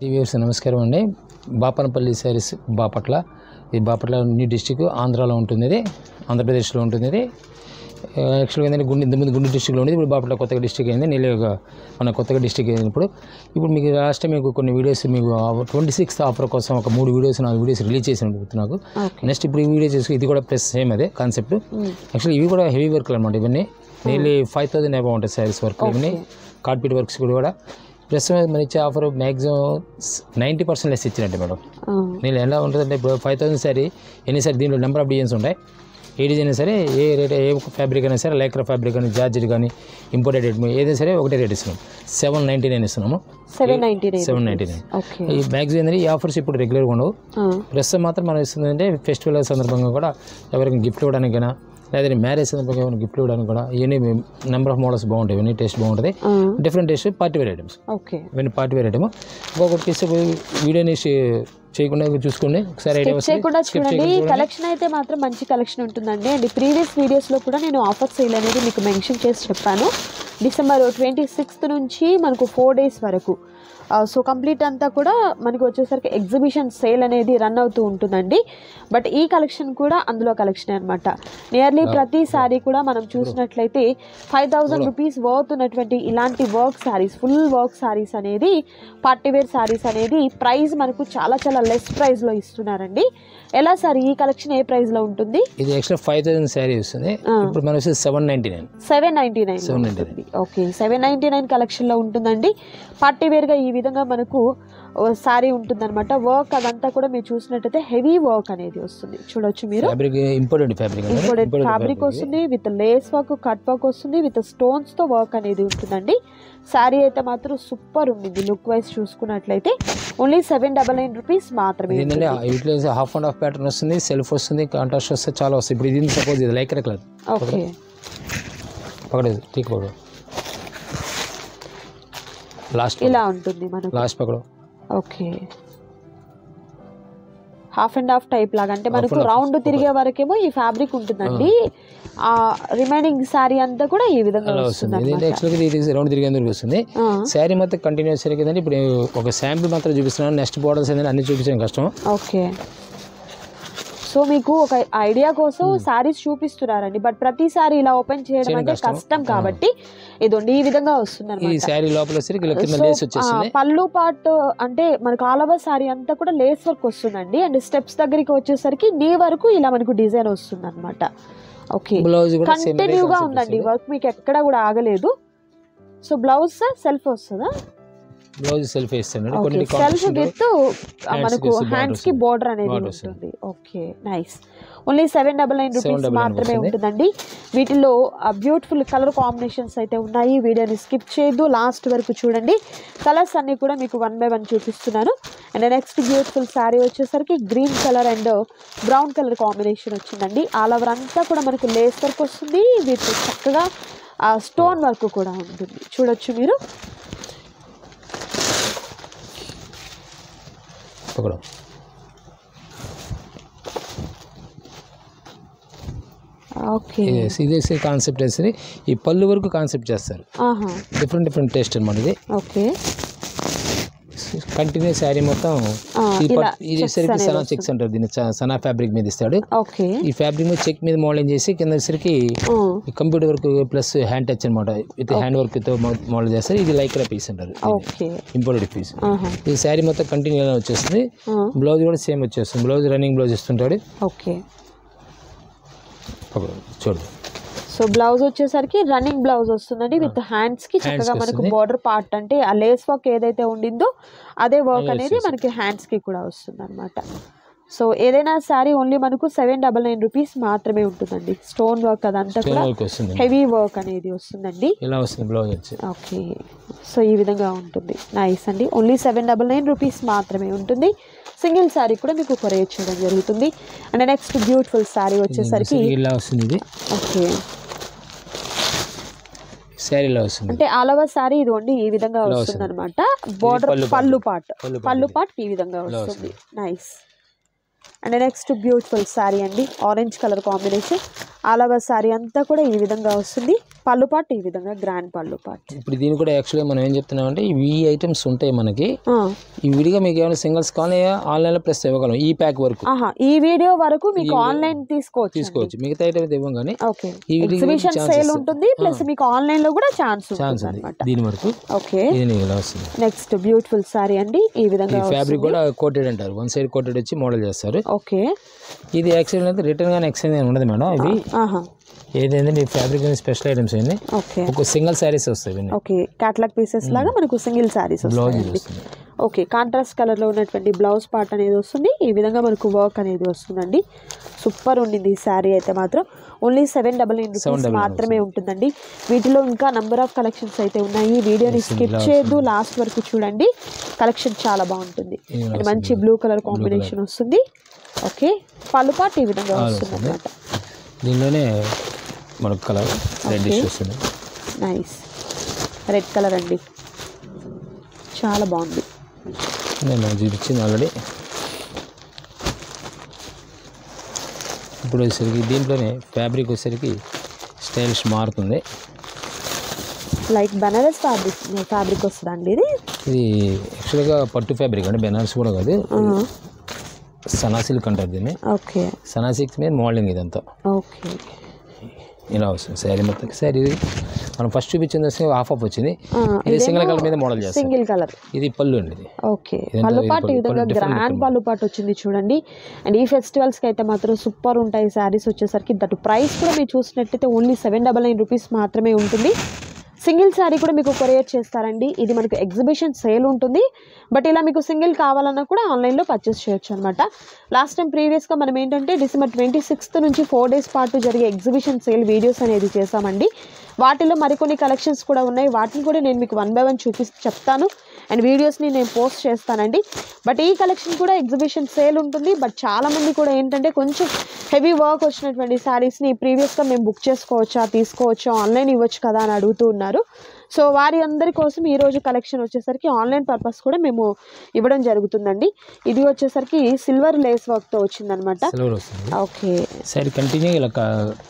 Viewers నమస్కారం అండి. బాపనపల్లి శారీస్ బాపట్ల. ఈ బాపట్ల న్యూ డిస్టిక్ ఆంధ్రాలో ఉంటుంది, ఇది ఆంధ్రప్రదేశ్లో ఉంటుంది. ఇది యాక్చువల్గా ఏంటంటే ఇంతకుముందు గుంటూరు డిస్టిక్లో ఉండేది, ఇప్పుడు బాపట్ల కొత్తగా డిస్టిక్ అయింది. నీళ్ళగా మన కొత్తగా డిస్టిక్ అయింది. ఇప్పుడు మీకు లాస్ట్ టైం మీకు కొన్ని వీడియోస్ మీకు 26th ఆఫర్ కోసం ఒక 3 వీడియోస్ 4 వీడియోస్ రిలీజ్ చేసిన నాకు. నెక్స్ట్ ఇప్పుడు ఈ వీడియో చేసి ఇది కూడా ప్లస్ సేమ్ అదే కాన్సెప్ట్. యాక్చువల్లీ ఇవి కూడా హెవీ వర్క్లు అనమాట. ఇవన్నీ నియర్లీ 5,000 అబౌ ఉంటాయి శారీస్ వర్క్. ఇవన్నీ కార్పెట్ వర్క్స్ కూడా ప్లస్ మన ఇచ్చే ఆఫర్ మ్యాక్సిమం 90% లెస్ ఇచ్చినట్టు మేడం. నేను ఎలా ఉంటుందంటే ఇప్పుడు 5,000 శారీ ఎన్నిసారి దీంట్లో నెంబర్ ఆఫ్ డిజైన్స్ ఉంటాయి. ఏ డిజైన్ అయినా సరే, ఏ రేట్ ఏ ఫ్యాబ్రిక్ అయినా సరే, లైక్రా ఫ్యాబ్రిక్ కానీ, జార్జెట్ కానీ, ఇంపోర్టెడ్ రేట్ ఏదైనా సరే ఒకటే రేట్ ఇస్తున్నాం. 799 ఇస్తున్నాము. 799. ఈ మ్యాక్సిమం ఏంటంటే ఈ ఆఫర్స్ ఇప్పుడు రెగ్యులర్గా ఉండవు. ప్రస్తుతం మాత్రం మనం ఇస్తుందంటే ఫెస్టివల్ సందర్భంగా కూడా ఎవరికి గిఫ్ట్ ఇవ్వడానికైనా, లేదా మ్యారేజ్ సందర్భంగా గిఫ్ట్ ఇవ్వడానికి కూడా ఇవన్నీ నెంబర్ ఆఫ్ మోడల్స్ బాగుంటాయి. ఇవన్నీ టేస్ట్ బాగుంటుంది. Different taste party wear items. ఇవన్నీ పార్టీ వేర్ ఐటమ్. ఇంకొకటి తీస్తే వీడియోని చేయకుండా చూసుకోండి ఒకసారి. చూడండి, కలెక్షన్ అయితే మాత్రం మంచి కలెక్షన్ ఉంటుందండి. అండ్ ప్రీవియస్ వీడియోస్లో కూడా నేను ఆఫర్ సేల్ అనేది మీకు మెన్షన్ చేసి చెప్పాను. December 26th నుంచి మనకు 4 days వరకు. సో కంప్లీట్ అంతా కూడా మనకి వచ్చేసరికి ఎగ్జిబిషన్ సేల్ అనేది రన్ అవుతూ ఉంటుందండి. బట్ ఈ కలెక్షన్ కూడా అందులో కలెక్షన్ అనమాట. నియర్లీ ప్రతి శారీ కూడా మనం చూసినట్లయితే 5,000 రూపీస్ వర్త్ ఉన్నటువంటి ఇలాంటి work saris, full work saris అనేది, పార్టీవేర్ శారీస్ అనేది ప్రైస్ మనకు చాలా చాలా లెస్ ప్రైస్లో ఇస్తున్నారండి. ఎలా సార్ ఈ కలెక్షన్ ఏ ప్రైస్ లో ఉంటుంది? ఇది ఎక్స్ట్రా 5,000 శారీ వస్తుంది. ఇప్పుడు మనకి 799. ఓకే, 799 కలెక్షన్ లో ఉంటుందండి. పార్టీ వేర్ గా ఈ విధంగా మనకు సారీ ఉంటుందన్నమాట. వర్క్ అదంతా కూడా మీరు చూసినట్టయితే హెవీ వర్క్ అనేది వస్తుంది. చూడొచ్చు మీరు, ఇంపోర్టెడ్ ఫ్యాబ్రిక్ వస్తుంది, with lace work, cut work వస్తుంది, విత్ స్టోన్స్ తో వర్క్ అనేది ఉంటుందండి. శారీ అయితే మాత్రం సూపర్ ఉంది. లుక్ వైజ్ చూసుకున్నట్లయితే ఓన్లీ 799 రూపీస్ మాత్రమే. హాఫ్ అండ్ హాఫ్ ప్యాటర్న్ వస్తుంది, సెల్ఫ్ వస్తుంది, కాంట్రాస్ట్ వస్తే చాలా వస్తుంది. ఇప్పుడు ఇది సపోజ్ ఇది లైక్రా క్లాత్. ఓకే, పకడేది ఠీక్ పకడో, లాస్ట్ ఇలా ఉంటుంది మనకు. లాస్ట్ పకడో. Okay, half and half type లాగా, అంటే మనకు రౌండ్ తిరిగే వరకేమో ఈ ఫ్యాబ్రిక్ ఉంటుందండి. ఆ రిమైనింగ్ శారీ అంతా కూడా ఈ విధంగా వస్తుంది. రౌండ్ తిరిగేందుకు వస్తుంది. శారీ మొత్తం కంటిన్యూస్ కదండి. ఇప్పుడు ఒక శాంపుల్ మాత్రం చూపిస్తున్నాను. నెక్స్ట్ బోర్డర్స్ ఏంటంటే అన్ని చూపించడం కష్టం. ఓకే, సో మీకు ఒక ఐడియా కోసం శారీస్ చూపిస్తున్నారండి. బట్ ప్రతి సారీ ఇలా ఓపెన్ చేయడం అంటే కష్టం కాబట్టి ఇదండి ఈ విధంగా వస్తుంది అన్నమాట. పళ్ళు పార్ట్ అంటే మనకు ఆల్ ఓవర్ శారీ అంతా కూడా లేస్ వర్క్ వస్తుందండి. అండ్ స్టెప్స్ దగ్గరికి వచ్చేసరికి నీ వరకు ఇలా మనకు డిజైన్ వస్తుంది అనమాట. ఓకే, కంటిన్యూగా ఉందండి వర్క్, మీకు ఎక్కడ కూడా ఆగలేదు. సో బ్లౌజ్ సెల్ఫ్ వస్తుందా? బ్లౌజ్ సెల్ఫ్ ఇస్తాను. సెల్ఫ్ విత్ మనకు హ్యాండ్స్ కి బోర్డర్ అనేది ఉంటుంది. Okay, nice. ఓన్లీ 799 రూపీస్ మాత్రమే ఉంటుందండి. వీటిలో బ్యూటిఫుల్ కలర్ కాంబినేషన్స్ అయితే ఉన్నాయి. వీడియోని స్కిప్ చేయొద్దు, లాస్ట్ వరకు చూడండి. కలర్స్ అన్ని కూడా మీకు 1 by 1 చూపిస్తున్నాను. అండ్ నెక్స్ట్ బ్యూటిఫుల్ శారీ వచ్చేసరికి green colour and brown colour combination వచ్చిందండి. ఆల్ ఓవర్ అంతా కూడా మనకు లేస్ వర్క్ వస్తుంది, వీటి చక్కగా స్టోన్ వర్క్ కూడా ఉంటుంది. చూడొచ్చు మీరు. ఇదే కాన్సెప్ట్ వేసి ఈ పళ్ళు వరకు కాన్సెప్ట్ చేస్తారు. డిఫరెంట్ టేస్ట్ అనమాట ఇది. ఓకే, కంటిన్యూస్ శారీ మొత్తం ఇది సరికి సనా చెక్స్ అంటారు. దీన్ని సనా ఫ్యాబ్రిక్ మీద ఇస్తాడు. ఈ ఫ్యాబ్రిక్ మీద చెక్ మీద మోడలింగ్ చేసి కింద సరికి computer work plus hand touch అనమాట. విత్ హ్యాండ్ వర్క్ తో మోడల్ చేస్తారు. ఇది లైక్రా పీస్ అంటారు, ఇంపోర్టెడ్ పీస్. ఈ శారీ మొత్తం కంటిన్యూ వచ్చేస్తుంది. బ్లౌజ్ కూడా సేమ్ వచ్చేస్తుంది. బ్లౌజ్ రన్నింగ్ బ్లౌజ్ ఇస్తుంటాడు. ఓకే, చూడు. సో బ్లౌజ్ వచ్చేసరికి రన్నింగ్ బ్లౌజ్ వస్తుందండి. విత్ హ్యాండ్స్ కి చక్కగా మనకు బార్డర్ పార్ట్ అంటే ఆ లేస్ వర్క్ ఏదైతే ఉండిందో అదే వర్క్ అనేది మనకి హ్యాండ్స్ కి కూడా వస్తుంది అనమాట. సో ఏదైనా శారీ ఓన్లీ మనకు 799 రూపీస్ మాత్రమే ఉంటుందండి. స్టోన్ వర్క్ అదంతా కూడా హెవీ వర్క్ అనేది వస్తుందండి. ఓకే, సో ఈ విధంగా ఉంటుంది. నైస్ అండి. ఓన్లీ 799 రూపీస్ మాత్రమే ఉంటుంది. సింగిల్ శారీ కూడా మీకు కొరియర్ చేయడం జరుగుతుంది. అండ్ నెక్స్ట్ బ్యూటిఫుల్ శారీ వచ్చేసరికి ఓకే, అంటే ఆల్ ఓవర్ శారీ ఇది ఓన్లీ ఈ విధంగా వస్తుంది అనమాట. బోర్డర్ పళ్ళు పార్ట్ ఈ విధంగా వస్తుంది. Nice. And next beautiful sari అండి, orange colour combination. All over sari అంతా కూడా ఈ విధంగా వస్తుంది. పళ్ళు పాటు ఈ విధంగా గ్రాండ్ పళ్ళు పాటు. ఇప్పుడు దీని కూడా యాక్చువల్గా మనం ఏం చెప్తున్నామంటే ఈ ఐటమ్స్ ఉంటాయి మనకి, ఈ విడిగా మీకు ఏమైనా సింగిల్స్ కానీ ఆన్లైన్లో ప్లస్ ఇవ్వగలం ఈ ప్యాక్ వరకు. ఈ వీడియో వరకు మీకు ఆన్లైన్ తీసుకోవచ్చు, మిగతా ఐటమ్ ఇవ్వం కానీ ఎగ్జిబిషన్ సేల్ ఉంటుంది, ప్లస్ మీకు ఆన్లైన్ లో కూడా ఛాన్స్ ఉంది దీని వరకు. ఓకే, ఇలా వస్తుంది. నెక్స్ట్ బ్యూటిఫుల్ సారీ అండి, ఈ విధంగా ఫ్యాబ్రిక్ కూడా కోటెడ్ అంటారు, వన్ సైడ్ కోటెడ్ వచ్చి మోడల్ చేస్తారు. ఓకే, ఇది యాక్చువల్ అయితే రిటర్న్ కానీ ఎక్స్చేంజ్ అని ఉండదు మేడం. ఇవి ఏదైతే ఫ్యాబ్రిక్ స్పెషల్ ఐటమ్స్ అన్ని ఒక సింగిల్ సారీస్ వస్తాయి. ఓకే, క్యాటలాగ్ పీసెస్ లాగా మనకు సింగిల్ సారీస్ వస్తాయి. ఓకే, కాంట్రాస్ట్ కలర్ లో ఉన్నటువంటి బ్లౌజ్ పార్ట్ అనేది వస్తుంది, ఈ విధంగా మనకు వర్క్ అనేది వస్తుందండి. సూపర్ ఉండింది ఈ శారీ అయితే మాత్రం. ఓన్లీ 799 రూపీస్ మాత్రమే ఉంటుందండి. వీటిలో ఇంకా నంబర్ ఆఫ్ కలెక్షన్స్ అయితే ఉన్నాయి, వీడియోని స్కిప్ చేయొద్దు, లాస్ట్ వరకు చూడండి. కలెక్షన్ చాలా బాగుంటుంది, మంచి బ్లూ కలర్ కాంబినేషన్ వస్తుంది. ఓకే, పళ్ళు పాటు ఈ విధంగా వస్తుంది అన్నమాట. దీనిలోనే మనకు కలర్ రెడ్ వస్తుంది. నైస్ రెడ్ కలర్ అండి, చాలా బాగుంది. నేను చూపించింది ఆల్రెడీ. ఇప్పుడు వచ్చేసరికి దీంట్లోనే ఫ్యాబ్రిక్ వచ్చేసరికి స్టైలిష్ మారుతుంది. లైక్ బనారస్ ఫ్యాబ్రిక్ వస్తుందండి ఇది. ఇది యాక్చువల్గా పట్టు ఫ్యాబ్రిక్ అండి, బెనారస్ కూడా కాదు, సనా సిల్క్ అంటారు దీన్ని. ఓకే, సనా సిల్క్ మీద మోడలింగ్ ఇదంతా. ఓకే, ఇలా వస్తుంది శారీ మొత్తం. శారీ మనం ఫస్ట్ చూపించింది హాఫ్ ఆఫ్ వచ్చింది, ఇది సింగిల్ కలర్ మీద మోడల్ చేస్తాం, సింగిల్ కలర్. ఇది పళ్ళు అండి ఇది. ఓకే, పళ్ళు పాటు ఈ విధంగా గ్రాండ్ పళ్ళు పాటు వచ్చింది చూడండి. అండ్ ఈ ఫెస్టివల్స్కి అయితే మాత్రం సూపర్ ఉంటాయి శారీస్ వచ్చేసరికి. దట్ ప్రైస్ కూడా మీరు చూసినట్టయితే ఓన్లీ 799 రూపీస్ మాత్రమే ఉంటుంది. సింగిల్ శారీ కూడా మీకు కొరియర్ చేస్తారండి. ఇది మనకు ఎగ్జిబిషన్ సేల్ ఉంటుంది, బట్ ఇలా మీకు సింగిల్ కావాలన్నా కూడా ఆన్లైన్లో పర్చేస్ చేయొచ్చు అనమాట. లాస్ట్ టైం ప్రీవియస్గా మనం ఏంటంటే December 26th నుంచి 4 days పాటు జరిగే ఎగ్జిబిషన్ సేల్ వీడియోస్ అనేది చేసామండి. వాటిలో మరికొన్ని కలెక్షన్స్ కూడా ఉన్నాయి, వాటిని కూడా నేను మీకు 1 by 1 చెప్తాను అండ్ వీడియోస్ని నేను పోస్ట్ చేస్తానండి. బట్ ఈ కలెక్షన్ కూడా ఎగ్జిబిషన్ సేల్ ఉంటుంది, బట్ చాలామంది కూడా ఏంటంటే కొంచెం హెవీ వర్క్ వచ్చినటువంటి శారీస్ని ప్రీవియస్గా మేము బుక్ చేసుకోవచ్చా, తీసుకోవచ్చా, ఆన్లైన్ ఇవ్వచ్చు కదా అని అడుగుతూ ఉన్నారు. సో వారి అందరి కోసం ఈరోజు కలెక్షన్ వచ్చేసరికి ఆన్లైన్ పర్పస్ కూడా మేము ఇవ్వడం జరుగుతుందండి. ఇది వచ్చేసరికి సిల్వర్ లేస్ వర్క్తో వచ్చిందనమాట. ఓకే, సారీ కంటిన్యూ ఇలా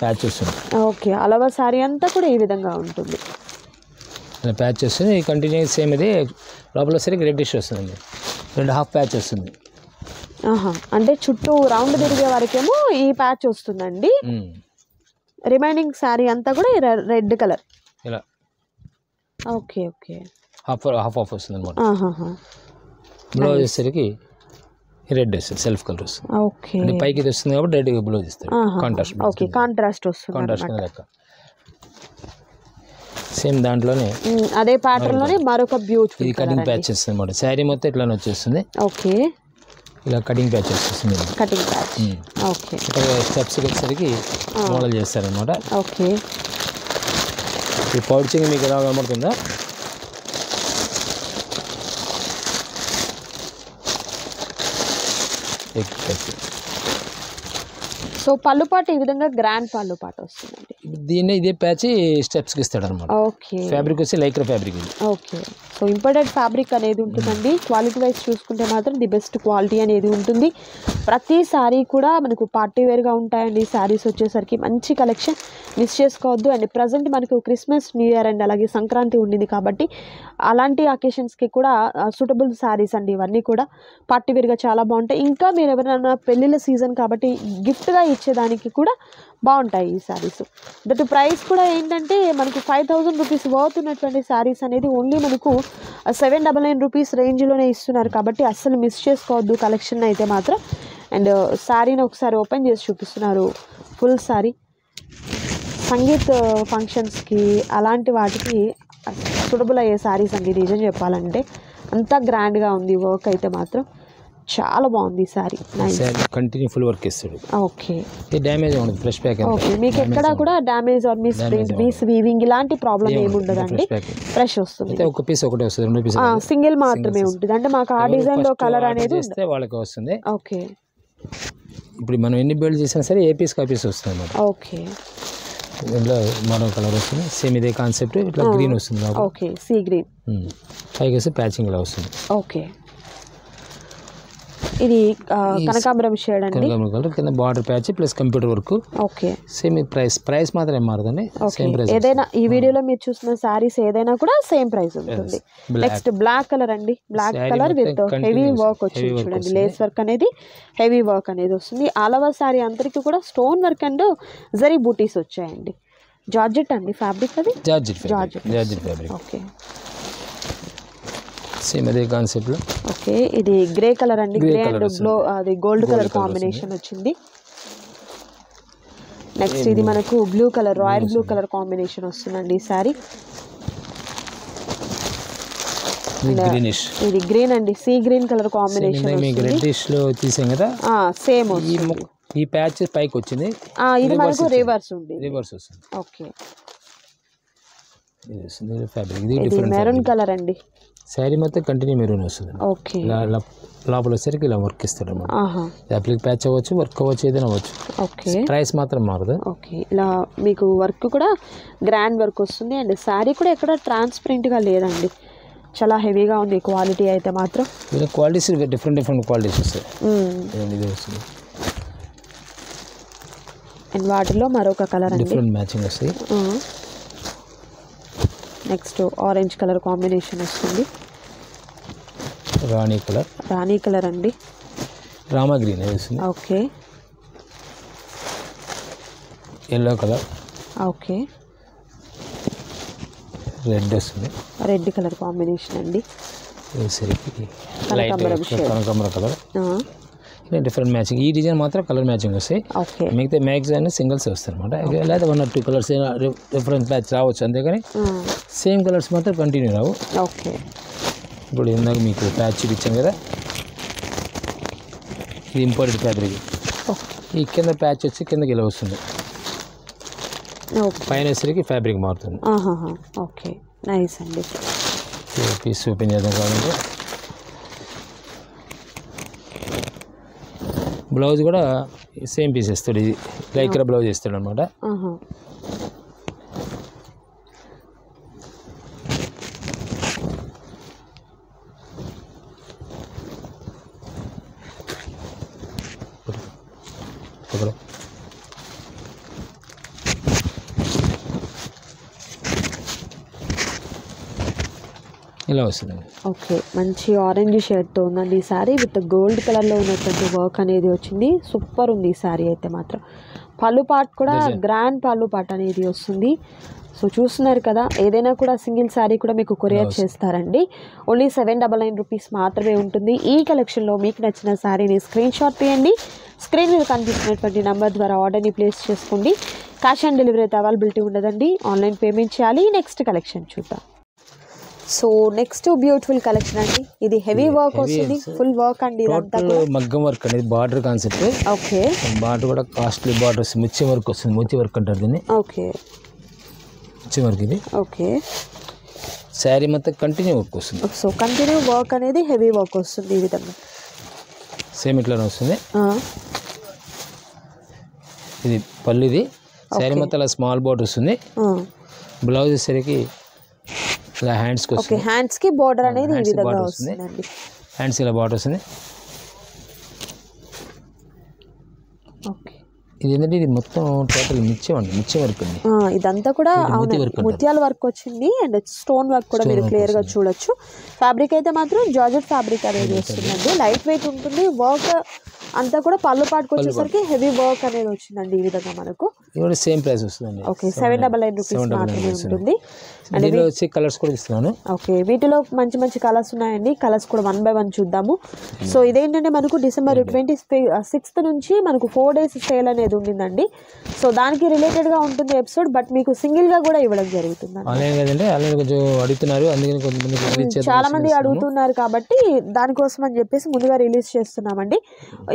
ప్యాచ్ వస్తుంది. ఓకే, అలవా శారీ అంతా కూడా ఈ విధంగా ఉంటుంది, ఇలా ప్యాచ్ వస్తుంది. కంటిన్యూ సేమ్ ఇది లోపల సరికి రెడ్డిష్ వస్తుందండి, 2.5 ప్యాచ్ వస్తుంది. అంటే చుట్టూ రౌండ్ తిరిగే వరకేమో ఈ ప్యాచ్ వస్తుందండి, రిమైనింగ్ శారీ అంతా కూడా రెడ్ కలర్ ఇలా. ఓకే, ఓకే, హాఫ్ వస్తుంది అనమాట. బ్లౌజ్ వచ్చేసరికి రెడ్ వస్తుంది, సెల్ఫ్ కలర్ వస్తుంది. ఓకే, పైకి ఇది వస్తుంది కాబట్టి రెడ్ బ్లౌజ్ ఇస్తాడు, కాంట్రాస్ట్. ఓకే, కాంట్రాస్ట్ వస్తుంది, కాంట్రాస్ట్ లెక్క. సేమ్ దాంట్లోనే అదే ప్యాటర్న్ లోనే మరొక బ్యూటిఫుల్ ఇది కటింగ్ ప్యాచ్ వస్తుంది అనమాట. శారీ మొత్తం ఇట్లా వచ్చేస్తుంది. ఓకే, ఇలా కటింగ్ ప్యాచ్ వస్తుంది, కటింగ్ ప్యాచ్. ఓకే, స్టెప్స్ వచ్చేసరికి మోడల్ చేస్తారనమాట. ఓకే, ఈ పౌచింగ్ మీకు ఎలా కనబడుతుందా? సో పళ్ళు పాటు ఈ విధంగా గ్రాండ్ పళ్ళు పాటు వస్తుందండి. దీన్ని ఇదే ప్యాచ్ స్టెప్స్కి ఇస్తాడు అనమాట. ఓకే, ఫ్యాబ్రిక్ వచ్చి Lycra fabric. Okay, so imported fabric అనేది ఉంటుందండి. క్వాలిటీ వైజ్ చూసుకుంటే మాత్రం ది బెస్ట్ క్వాలిటీ అనేది ఉంటుంది. ప్రతి శారీ కూడా మనకు పార్టీ వేర్గా ఉంటాయండి. శారీస్ వచ్చేసరికి మంచి కలెక్షన్, మిస్ చేసుకోవద్దు. అండ్ ప్రజెంట్ మనకు క్రిస్మస్, న్యూ ఇయర్ అండ్ అలాగే సంక్రాంతి ఉండింది కాబట్టి అలాంటి అకేషన్స్కి కూడా సూటబుల్ శారీస్ అండి ఇవన్నీ కూడా. పార్టీ వేర్గా చాలా బాగుంటాయి. ఇంకా మీరు ఎవరైనా పెళ్ళిళ్ళ సీజన్ కాబట్టి గిఫ్ట్గా ఇచ్చేదానికి కూడా బాగుంటాయి ఈ శారీస్. దట్ ప్రైస్ కూడా ఏంటంటే మనకు 5000 రూపీస్ వర్త్ ఉన్నటువంటి శారీస్ అనేది ఓన్లీ మనకు 799 రూపీస్ రేంజ్లోనే ఇస్తున్నారు కాబట్టి అస్సలు మిస్ చేసుకోవద్దు కలెక్షన్ అయితే మాత్రం. అండ్ శారీని ఒకసారి ఓపెన్ చేసి చూపిస్తున్నారు, ఫుల్ శారీ. సంగీత్ ఫంక్షన్స్కి అలాంటి వాటికి సూటబుల్ అయ్యే శారీస్ అండి నిజం చెప్పాలంటే. అంతా గ్రాండ్గా ఉంది వర్క్ అయితే మాత్రం, చాలా బాగుంది సారీ. కంటిన్యూ ఫుల్ వర్క్ ఇస్తాడు. ఓకే, డ్యామేజ్ ఉండదు, ఫ్రెష్ ప్యాక్. ఓకే, మీకు ఎక్కడ కూడా damage are miss print, miss weaving ఇలాంటి ప్రాబ్లం ఏమి ఉండదండి, ఫ్రెష్ వస్తుంది. ఒక పీస్ ఒకటే వస్తుంది, 2 పీస్ సింగిల్ మాత్రమే ఉంటుంది. అంటే మాకు ఆ డిజైన్ లో కలర్ అనేది వాళ్ళకి వస్తుంది. ఓకే, ఇప్పుడు మనం ఎన్ని బిల్డ్ చేసినా సరే ఏ పీస్ కా పీస్ వస్తుంది అన్నమాట. ఓకే, ఇందులో మరో కలర్ వస్తుంది, సేమ్ ఇదే కాన్సెప్ట్. ఇట్లా గ్రీన్ వస్తుంది. Okay, sea green. పైకి వస్తే ప్యాచింగ్ ఇలా వస్తుంది. ఓకే, ఇది కనకాంబరం షేడ్ అండి. కనకాంబరం కలర్ కింద border patch plus computer work. Okay, same price మాత్రం ఏం మారదండి, సేమ్ ప్రైస్. ఏదైనా ఈ వీడియోలో మీరు చూసిన సారీస్ ఏదైనా కూడా సేమ్ ప్రైస్ ఉంటుంది. నెక్స్ట్ బ్లాక్ కలర్ అండి. Black colour with heavy work వచ్చింది చూడండి. లేస్ వర్క్ అనేది హెవీ వర్క్ అనేది వస్తుంది. ఆల్ ఓవర్ సారీ అందరికి కూడా stone work and zari butis వచ్చాయండి. జార్జెట్ అండి ఫ్యాబ్రిక్, అది జార్జెట్ ఫ్యాబ్రిక్. ఓకే, సేమ్ అదే కాన్సెప్ట్ లో. ఓకే, ఇది గ్రే కలర్ అండి. గ్రే అండ్ గ్లో అది గోల్డ్ కలర్ కాంబినేషన్ వచ్చింది. నెక్స్ట్ ఇది మనకు blue colour, royal blue colour combination వస్తుందండి ఈ సారీ. ఇది గ్రీన్ అండి, sea green colour combination. Reddish లో తీసాం కదా, సేమ్ ఈ ప్యాచ్ పైకి వచ్చింది. ఇది మనకు రివర్స్ ఉంది. వస్తుంది. ఓకే, ఇది ఫ్యాబ్రిక్. ఇది మెరూన్ కలర్ అండి. శారీ మొత్తం కంటిన్యూ మెరూన్ వస్తుంది. ఓకే, లోపల వచ్చేసరికి ఇలా వర్క్ ఇస్తాడు అన్నమాట. అప్లిక్ ప్యాచ్ అవ్వచ్చు, వర్క్ అవ్వచ్చు, ఏదైనా అవ్వచ్చు. ఓకే, ప్రైస్ మాత్రం మారదు. ఓకే, ఇలా మీకు వర్క్ కూడా గ్రాండ్ వర్క్ వస్తుంది. అండ్ శారీ కూడా ఎక్కడ ట్రాన్స్పరెంట్గా లేదండి, చాలా హెవీగా ఉంది. క్వాలిటీ అయితే మాత్రం క్వాలిటీస్ డిఫరెంట్ క్వాలిటీస్ వస్తాయి. ఇది వస్తుంది. అండ్ వాటిలో మరొక కలర్ డిఫరెంట్ మ్యాచింగ్ వస్తాయి. నెక్స్ట్ ఆరెంజ్ కలర్ కాంబినేషన్ వస్తుంది. రాణి కలర్ అండి. రామా గ్రీన్ వస్తుంది. Okay, yellow colour. Okay, red వస్తుంది. రెడ్ కలర్ కాంబినేషన్ అండి. కనకాంబరం కలర్. Different matching. ఈ డిజైన్ మాత్రం కలర్ మ్యాచింగ్ వస్తాయి. మిగతా మ్యాక్సిమం సింగిల్స్ వస్తాయి అనమాట. లేదా 1 or 2 కలర్స్ డిఫరెంట్ మ్యాచ్ రావచ్చు, అంతేగాని సేమ్ కలర్స్ మాత్రం కంటిన్యూ రావు. ఓకే, ఇప్పుడు ఇందాక మీకు ప్యాచ్ చూపించాం కదా, ఇది ఇంపోర్టెడ్ ఫ్యాబ్రిక్. ఈ కింద ప్యాచ్ వచ్చి కిందకి ఇలా వస్తుంది, పైన వచ్చేసరికి ఫ్యాబ్రిక్ మారుతుంది. ఓకే, నైస్ అండి. పీస్ ఓపెన్ చేద్దాం కావాలంటే. బ్లౌజ్ కూడా సేమ్ పీస్ ఇస్తాడు. ఇది లైక్రా బ్లౌజ్ ఇస్తాడు అనమాట. ఇలా వస్తుందండి. ఓకే, మంచి ఆరెంజ్ షేడ్తో ఉందండి ఈ శారీ. విత్ గోల్డ్ కలర్లో ఉన్నటువంటి వర్క్ అనేది వచ్చింది. సూపర్ ఉంది ఈ శారీ అయితే మాత్రం. పళ్ళు పాట్ కూడా గ్రాండ్ పళ్ళు పాట్ అనేది వస్తుంది. సో చూస్తున్నారు కదా, ఏదైనా కూడా సింగిల్ శారీ కూడా మీకు కొరియర్ చేస్తారండి. ఓన్లీ 799 రూపీస్ మాత్రమే ఉంటుంది. ఈ కలెక్షన్లో మీకు నచ్చిన శారీని స్క్రీన్ షాట్ తీయండి. స్క్రీన్ మీద కనిపిస్తున్నటువంటి నెంబర్ ద్వారా ఆర్డర్ని ప్లేస్ చేసుకోండి. క్యాష్ ఆన్ డెలివరీ అయితే అవైలబిలిటీ ఉండదండి, ఆన్లైన్ పేమెంట్ చేయాలి. నెక్స్ట్ కలెక్షన్ చూద్దాం. సో నెక్స్ట్ బ్యూటిఫుల్ కలెక్షన్ అండి. ఇది హెవీ వర్క్ వస్తుంది, ఫుల్ వర్క్ అండి. ఇదంతా మగ్గం వర్క్ అనేది బార్డర్ కాన్సెప్ట్. ఓకే, బార్డర్ కూడా కాస్ట్లీ బార్డర్ వస్తుంది. ముత్యం వర్క్ వస్తుంది. ముత్యం వర్క్ అంటారు దీన్ని. ఓకే, ముత్యం వర్క్ ఇది. ఓకే, శారీ మొత్తం కంటిన్యూ వర్క్ వస్తుంది. సో కంటిన్యూ వర్క్ అనేది హెవీ వర్క్ వస్తుంది. ఈ విధంగా సేమ్ ఇట్లానే వస్తుంది. ఇది పళ్ళుది. శారీ మొత్తం అలా స్మాల్ బార్డర్ వస్తుంది. బ్లౌజ్ వచ్చేసరికి ఇలా హ్యాండ్స్కి వస్తుంది. హ్యాండ్స్కి బార్డర్ అనేది ఈ విధంగా వస్తుందండి. హ్యాండ్స్ ఇలా బార్డర్ వస్తుంది. ఓకే, ఇది ఏంటంటే ఇది మొత్తం టోటల్ మిచ్చం అండి, మిచ్చం వర్క్ అండి. ఇదంతా కూడా ముత్యాల వర్క్ వచ్చింది. అండ్ స్టోన్ వర్క్ కూడా మీరు క్లియర్గా చూడొచ్చు. ఫ్యాబ్రిక్ అయితే మాత్రం జార్జెట్ ఫ్యాబ్రిక్ అనేది వస్తుందండి. లైట్ వెయిట్ ఉంటుంది. వర్క్ అంతా కూడా పళ్ళు పాటుకు వచ్చేసరికి హెవీ వర్క్ అనేది వచ్చిందండి. ఈ విధంగా మనకు సేమ్ ప్రైస్ వస్తుందండి. ఓకే, 799 రూపీస్ మాత్రమే ఉంటుంది. అండ్ దీనిలో వచ్చి కలర్స్ కూడా ఇస్తున్నాను. ఓకే, వీటిలో మంచి మంచి కలర్స్ ఉన్నాయండి. కలర్స్ కూడా 1 by 1 చూద్దాము. సో ఇదేంటంటే మనకు December 26th నుంచి మనకు 4 days సేల్ అనేది ఉండిందండి. సో దానికి రిలేటెడ్గా ఉంటుంది ఎపిసోడ్. బట్ మీకు సింగిల్గా కూడా ఇవ్వడం జరుగుతుంది. ఆన్లైన్ కొంచెం అడుగుతున్నారు, అందుకని కొంతమంది చాలా మంది అడుగుతున్నారు కాబట్టి దానికోసం అని చెప్పేసి ముందుగా రిలీజ్ చేస్తున్నామండి.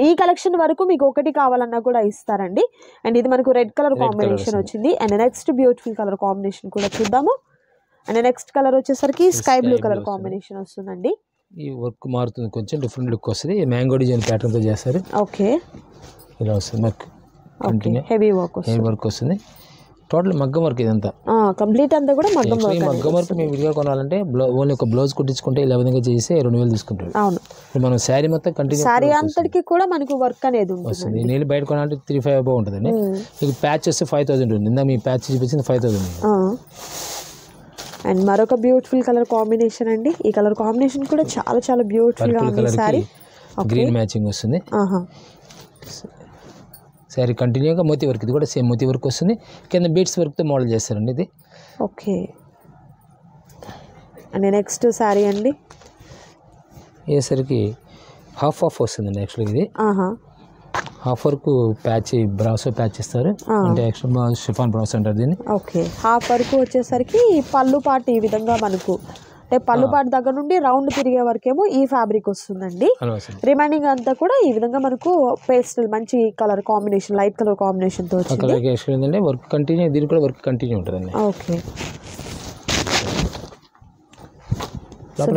ఈ కలెక్షన్ వరకు మీకు ఒకటి కావాలన్నా కూడా ఇస్తారండి. అండ్ ఇది మనకు రెడ్ కలర్ కాంబినేషన్ వచ్చింది. And next beautiful colour combination కూడా చూద్దాము. అండ్ నెక్స్ట్ కలర్ వచ్చేసరికి స్కై బ్లూ కలర్ కాంబినేషన్ వస్తుందండి. ఈ వర్క్ మారుతుంది, కొంచెం డిఫరెంట్ లుక్ వస్తుంది. మ్యాంగో డిజైన్ ప్యాటర్న్ తో చేస్తారు. ఓకే, ఇలా వస్తుంది వర్క్. హెవీ వర్క్ వస్తుంది. టోటల్ మగ్గం వర్క్ ఇదంతా కంప్లీట్ అంతా కూడా మగ్గం వర్క్. మగ్గం వర్క్ మేము విడిగా కొనాలంటే ఓన్లీ ఒక బ్లౌజ్ కుట్టించుకుంటే ఇలా విధంగా చేసి 2000 తీసుకుంటారు. అవును. ఇప్పుడు మనం శారీ మొత్తం కంటిన్యూ శారీ అంతటికి కూడా మనకు వర్క్ అనేది ఉంటుంది. వస్తుంది. నేను బయట కొనాలంటే 3-5 అబౌవ్ ఉంటుందండి. మీకు ప్యాచ్ వస్తే 5,000 ఉంటుంది. ఇందా మీ ప్యాచ్ చూపించింది 5,000. అండ్ మరొక బ్యూటిఫుల్ కలర్ కాంబినేషన్ అండి. ఈ కలర్ కాంబినేషన్ కూడా చాలా చాలా బ్యూటిఫుల్ గా ఉంది. సారీ గ్రీన్ మ్యాచింగ్ వస్తుంది. శారీ కంటిన్యూగా మోతీ వర్క్, ఇది కూడా సేమ్ మోతీ వర్క్ వస్తుంది. కింద బీట్స్ వర్క్తో మోడల్ చేస్తారండి ఇది. ఓకే. అండ్ నెక్స్ట్ శారీ అండి అయ్యేసరికి హాఫ్ వస్తుందండి. యాక్చువల్గా ఇది half work patch, brasso patch ఇస్తారు. అంటే యాక్చువల్ షిఫాన్ బ్రాస్ అంటారు దీన్ని. ఓకే. హాఫ్ వర్క్ వచ్చేసరికి పళ్ళు పాటు ఈ విధంగా మనకు, అంటే పళ్ళు పాటు దగ్గర నుండి రౌండ్ తిరిగే వరకేమో ఈ ఫ్యాబ్రిక్ వస్తుందండి. రిమైనింగ్ అంతా కూడా ఈ విధంగా మనకు పేస్టల్ మంచి colour combination, light colour combination తో వచ్చింది. వర్క్ కంటిన్యూ, దీనికి కూడా వర్క్ కంటిన్యూ ఉంటుందండి. ఓకే.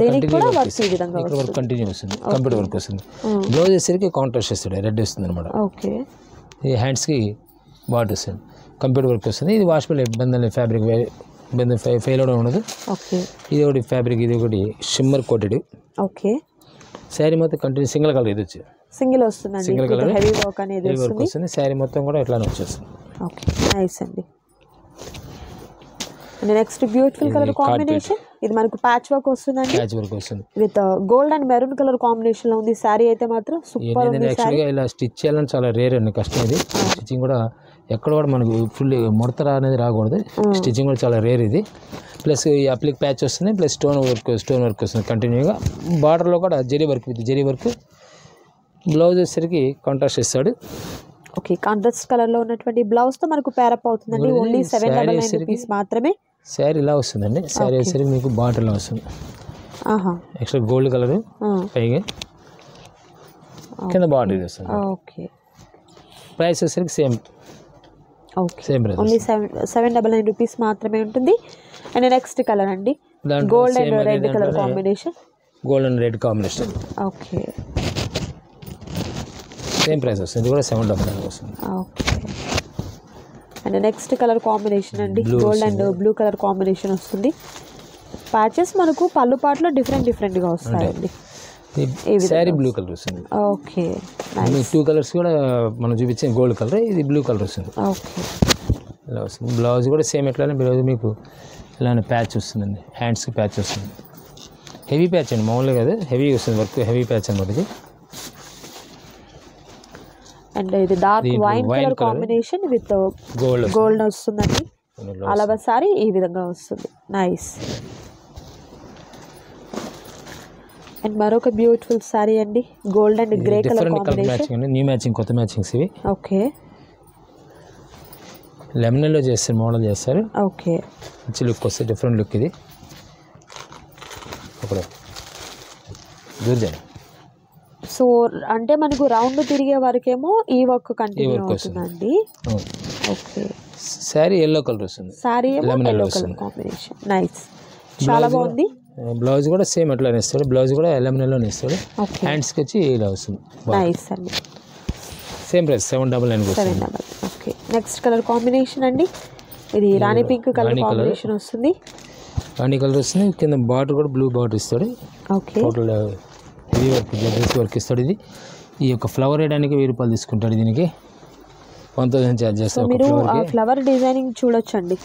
దీనికి కూడా వర్క్ ఈ విధంగా వర్క్ కంటిన్యూ వస్తుంది. కంప్యూటర్ వర్క్ వస్తుంది. బ్లౌజ్ వేసరికి కాంట్రాస్ట్ వస్తుంది, రెడ్ వస్తుంది అనమాట. ఓకే. ఈ హ్యాండ్స్కి బార్డర్ వస్తుంది, కంప్యూటర్ వర్క్ వస్తుంది. ఇది వాష్బుల్ బందల్ ఫ్యాబ్రిక్, ఫెయిల్ అవడం ఉండదు. ఓకే. ఇది ఒకటి ఫ్యాబ్రిక్, ఇది ఒకటి షిమ్మర్ కోటెడ్. ఓకే. శారీ మొత్తం కంటిన్యూ సింగిల్ కలర్, ఇది వచ్చి సింగిల్ వస్తుందండి. సింగిల్ కలర్ హెవీ వర్క్ అనేది వస్తుంది. శారీ మొత్తం కూడా ఇట్లానే వచ్చేస్తుంది. ఓకే, నైస్ అండి. And next beautiful colour combination, ఇది మనకు ప్యాచ్ వర్క్ వస్తుందండి. ప్యాచ్ వర్క్ వస్తుంది with gold and maroon colour combination లో ఉంది. శారీ అయితే మాత్రం సూపర్ ఉంది. యాక్చువల్గా ఇలా స్టిచ్ చేయాలని చాలా రేర్ అండి, కష్టం. ఇది స్టిచ్చింగ్ కూడా ఎక్కడ కూడా మనకు ఫుల్ ముడత అనేది రాకూడదు. స్టిచ్చింగ్ కూడా చాలా రేర్ ఇది. ప్లస్ ఈ అప్లిక్ ప్యాచ్ వస్తుంది, ప్లస్ స్టోన్ వర్క్ వస్తుంది కంటిన్యూగా. బార్డర్లో కూడా zari work, with zari work. Blouse వచ్చేసరికి కాంట్రాస్ట్ ఇస్తాడు. ఓకే. కాంట్రాస్ట్ కలర్ లో ఉన్నటువంటి బ్లౌజ్ తో మనకు పేరప్ అవుతుందండి. ఓన్లీ 799 రూపీస్ మాత్రమే. శారీ ఇలా వస్తుందండి. శారీ వచ్చేసరికి మీకు బార్డర్ ఇలా వస్తుంది. యాక్చువల్ గోల్డ్ కలర్ పైగా కింద బార్డర్ ఇది వస్తుంది. ఓకే. ప్రైస్ వచ్చేసరికి సేమ్. ఓకే. ఓన్లీ 799 రూపీస్ మాత్రమే ఉంటుంది. అండ్ నెక్స్ట్ కలర్ అండి, gold and red colour combination. Gold and red combination. Okay. Same price వస్తుంది. ఇది కూడా 799 వస్తుంది. Okay. And next colour combination అండి, gold and blue colour combination వస్తుంది. ప్యాచెస్ మనకు పళ్ళు పాటలో డిఫరెంట్ గా వస్తాయండి. శారీ బ్లూ కలర్ వస్తుంది. ఓకే. 2 కలర్స్ కూడా మనం చూపించే గోల్డ్ కలర్, ఇది బ్లూ కలర్ వస్తుంది. ఓకే. ఇలా వస్తుంది. బ్లౌజ్ కూడా సేమ్ ఎట్లానే బ్లౌజ్ మీకు ఇలానే ప్యాచ్ వస్తుందండి. హ్యాండ్స్కి ప్యాచ్ వస్తుంది. హెవీ ప్యాచ్ అండి, మామూలుగా కాదు, హెవీ వస్తుంది వర్క్. హెవీ ప్యాచ్ అనమాట ఇది. అండ్ ఇది dark wine colour combination with gold వస్తుందండి. అలాగా సారీ ఈ విధంగా వస్తుంది. నైస్. అండ్ మరొక బ్యూటిఫుల్ సారీ అండి, gold and grey colour combination. New matching, కొత్త మ్యాచింగ్స్ ఇవి. ఓకే. లెమనెల్లో చేస్తారు, మోడల్ చేస్తారు. ఓకే. మంచి లుక్ వస్తుంది, డిఫరెంట్ లుక్ ఇది. అప్పుడు దూర్జాయి. సో అంటే మనకు రౌండ్ తిరిగే వరకేమో ఈ వర్క్ కంటిన్యూ అవుతుందండి. ఓకే. శారీ ఎల్లో కలర్ వస్తుంది. Sari yellow colour combination. Nice, చాలా బాగుంది. బ్లౌజ్ కూడా సేమ్ అట్లానే ఇస్తాడు. బ్లౌజ్ కూడా ఎల్ఎంఎల్లోనే ఇస్తాడు. హ్యాండ్స్కి వచ్చి ఇలా వస్తుంది. నైస్ అండి. Same price 799. Okay. Next colour combination అండి, ఇది రాణి పింక్ కలర్ కాంబినేషన్ వస్తుంది. రాణి కలర్ వస్తుంది. కింద బార్డర్ కూడా బ్లూ బార్డర్ ఇస్తాడు. Okay. Total heavy work, Jabardasth work ఇస్తాడు. ఇది ఈ యొక్క ఫ్లవర్ వేయడానికి 1000 రూపాయలు తీసుకుంటాడు. దీనికి 1000 ఛార్జ్ చేస్తాడు. మీరు ఆ ఫ్లవర్ డిజైనింగ్ చూడొచ్చండి,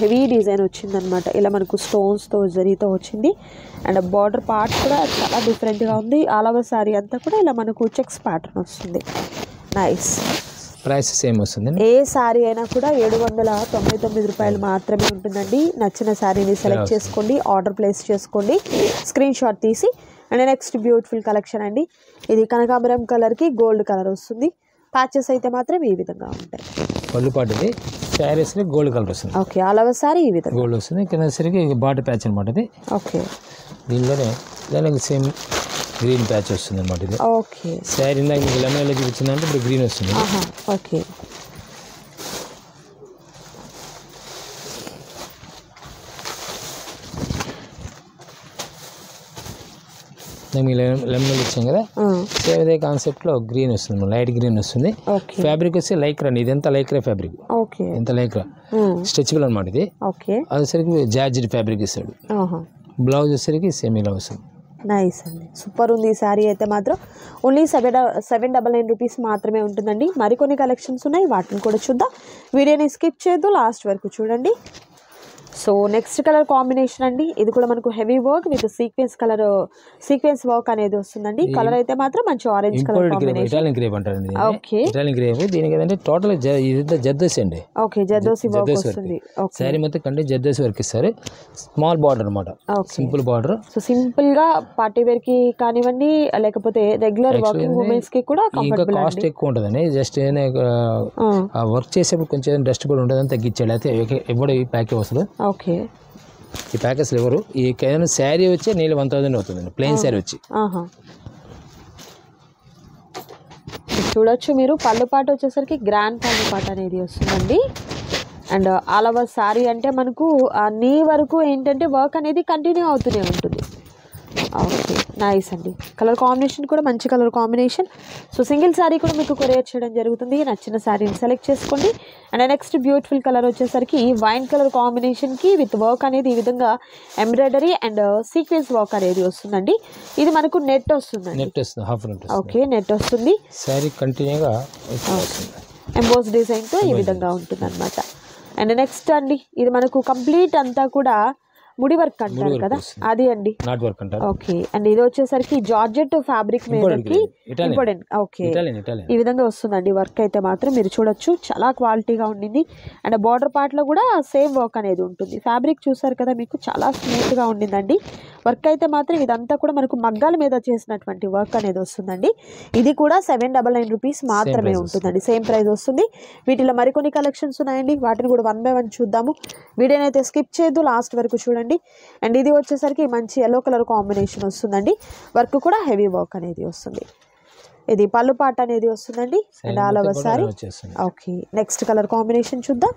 హెవీ డిజైన్ వచ్చిందనమాట. ఇలా మనకు స్టోన్స్తో జరీతో వచ్చింది. అండ్ బార్డర్ పార్ట్ కూడా చాలా డిఫరెంట్గా ఉంది. ఆల్ ఓవర్ సారీ అంతా కూడా ఇలా మనకు చెక్స్ ప్యాటర్న్ వస్తుంది. నైస్. ప్రైస్ సేమ్ వస్తుంది. ఏ శారీ అయినా కూడా 799 రూపాయలు మాత్రమే ఉంటుందండి. నచ్చిన శారీని సెలెక్ట్ చేసుకోండి, ఆర్డర్ ప్లేస్ చేసుకోండి, స్క్రీన్ షాట్ తీసి. అండ్ నెక్స్ట్ బ్యూటిఫుల్ కలెక్షన్ అండి, ఇది కనకాంబరం కలర్కి గోల్డ్ కలర్ వస్తుంది. ప్యాచెస్ అయితే మాత్రం ఈ విధంగా ఉంటాయి. పళ్ళు పాటు ఇది. శారీస్కి గోల్డ్ కలర్ వస్తుంది. ఓకే. ఆల్ ఓవర్ సారీ ఈ విధంగా గోల్డ్ వస్తుంది. కింద సరికి బార్డర్ ప్యాచ్ అనమాట ఇది. ఓకే. దీనిలోనే దానికి సేమ్ గ్రీన్ ప్యాచ్ వస్తుంది అనమాట ఇది. ఓకే. శారీ ఇందాక మీకు లెమన్ చూపించిందంటే ఇప్పుడు గ్రీన్ వస్తుంది. ఓకే. మీకు లెమన్ ఇచ్చాం కదా, సేమ్ ఇదే కాన్సెప్ట్లో గ్రీన్ వస్తుంది, లైట్ గ్రీన్ వస్తుంది. ఫ్యాబ్రిక్ వచ్చి లైక్రా, ఇదంతా లైక్రా ఫ్యాబ్రిక్. ఎంత లైక్రా స్ట్రెచబుల్ అనమాట ఇది. ఓకే. అదేసరికి జార్జెట్ ఫ్యాబ్రిక్ ఇస్తాడు. బ్లౌజ్ వచ్చేసరికి సేమ్ ఇలా వస్తుంది. నైస్ అండి, సూపర్ ఉంది ఈ శారీ అయితే మాత్రం. ఓన్లీ 799 రూపీస్ మాత్రమే ఉంటుందండి. మరికొన్ని కలెక్షన్స్ ఉన్నాయి, వాటిని కూడా చూద్దాం. వీడియోని స్కిప్ చేయొద్దు, లాస్ట్ వరకు చూడండి. సో నెక్స్ట్ కలర్ కాంబినేషన్ అండి, ఇది కూడా మనకు heavy work with sequence work అనేది వస్తుందండి. కలర్ అయితే మాత్రం మంచి orange colour combination. Italian grape అంటారండి. Okay, Italian grape. దీనికి ఏంటంటే టోటల్ ఇది జర్దోసి అండి. ఓకే, జర్దోసి వర్క్ వస్తుంది. ఓకే, శారీ మొత్తం కంటే జర్దోసి వర్క్ ఇస్తారు. స్మాల్ బార్డర్ అన్నమాట, సింపుల్ బార్డర్. సో సింపుల్ గా పార్టీ వేర్ కి కానివ్వండి, లేకపోతే రెగ్యులర్ వర్కింగ్ ఉమెన్స్ కి కూడా కంఫర్టబుల్. కాస్ట్ ఎక్కువ ఉంటుందండి. జస్ట్ వర్క్ చేసేప్పుడు కొంచెం డస్ట్ కూడా ఉంటుందని తగ్గించాడు. అయితే ఎప్పుడు ఈ ప్యాకేజ్ వస్తుంది. ఓకే, ఈ ప్యాకేజ్ ఎవరు ఈ కేవలం శారీ వచ్చి నీళ్ళు 1000 అవుతుందండి, ప్లెయిన్ శారీ వచ్చి. చూడొచ్చు మీరు, పళ్ళు పాట వచ్చేసరికి గ్రాండ్ పళ్ళు పాట అనేది వస్తుందండి. అండ్ ఆల్ ఓవర్ శారీ అంటే మనకు నీ వరకు ఏంటంటే వర్క్ అనేది కంటిన్యూ అవుతూనే ఉంటుంది. ఓకే, నైస్ అండి. కలర్ కాంబినేషన్ కూడా మంచి colour combination. So single sari కూడా మీకు కొరియర్ చేయడం జరుగుతుంది. నచ్చిన శారీని సెలెక్ట్ చేసుకోండి. అండ్ నెక్స్ట్ బ్యూటిఫుల్ కలర్ వచ్చేసరికి వైన్ కలర్ కాంబినేషన్కి విత్ వర్క్ అనేది ఈ విధంగా ఎంబ్రాయిడరీ అండ్ సీక్వెన్స్ వర్క్ అనేది వస్తుందండి. ఇది మనకు నెట్ వస్తుందండి. నెట్ వస్తుంది, హాఫ్ నెట్. ఓకే, నెట్ వస్తుంది. శారీ కంటిన్యూగా ఎంబోస్ డిజైన్తో ఈ విధంగా ఉంటుంది అనమాట. అండ్ నెక్స్ట్ అండి, ఇది మనకు కంప్లీట్ అంతా కూడా ముడి వర్క్ అంటారు కదా, అది అండి. నాట్ వర్క్ అంటారు. ఓకే, అండ్ ఇది వచ్చేసరికి జార్జెట్ ఫ్యాబ్రిక్ మీదకి ఇంపార్టెంట్. ఓకే, ఈ విధంగా వస్తుందండి వర్క్ అయితే మాత్రం మీరు చూడొచ్చు, చాలా క్వాలిటీగా ఉండింది. అండ్ బార్డర్ పార్ట్ లో కూడా సేమ్ వర్క్ అనేది ఉంటుంది. ఫ్యాబ్రిక్ చూసారు కదా, మీకు చాలా స్మూత్ గా ఉండిందండి. వర్క్ అయితే మాత్రం ఇదంతా కూడా మనకు మగ్గాల మీద చేసినటువంటి వర్క్ అనేది వస్తుందండి. ఇది కూడా 799 రూపీస్ మాత్రమే ఉంటుందండి. సేమ్ ప్రైస్ వస్తుంది. వీటిలో మరికొన్ని కలెక్షన్స్ ఉన్నాయండి, వాటిని కూడా 1 by 1 చూద్దాము. వీడియోని అయితే స్కిప్ చేయొద్దు, లాస్ట్ వరకు చూడండి. అండ్ ఇది వచ్చేసరికి మంచి ఎల్లో కలర్ కాంబినేషన్ వస్తుందండి. వర్క్ కూడా హెవీ వర్క్ అనేది వస్తుంది. ఇది పళ్ళు పాట అనేది వస్తుందండి. And all over sorry. Okay, next colour combination చూద్దాం.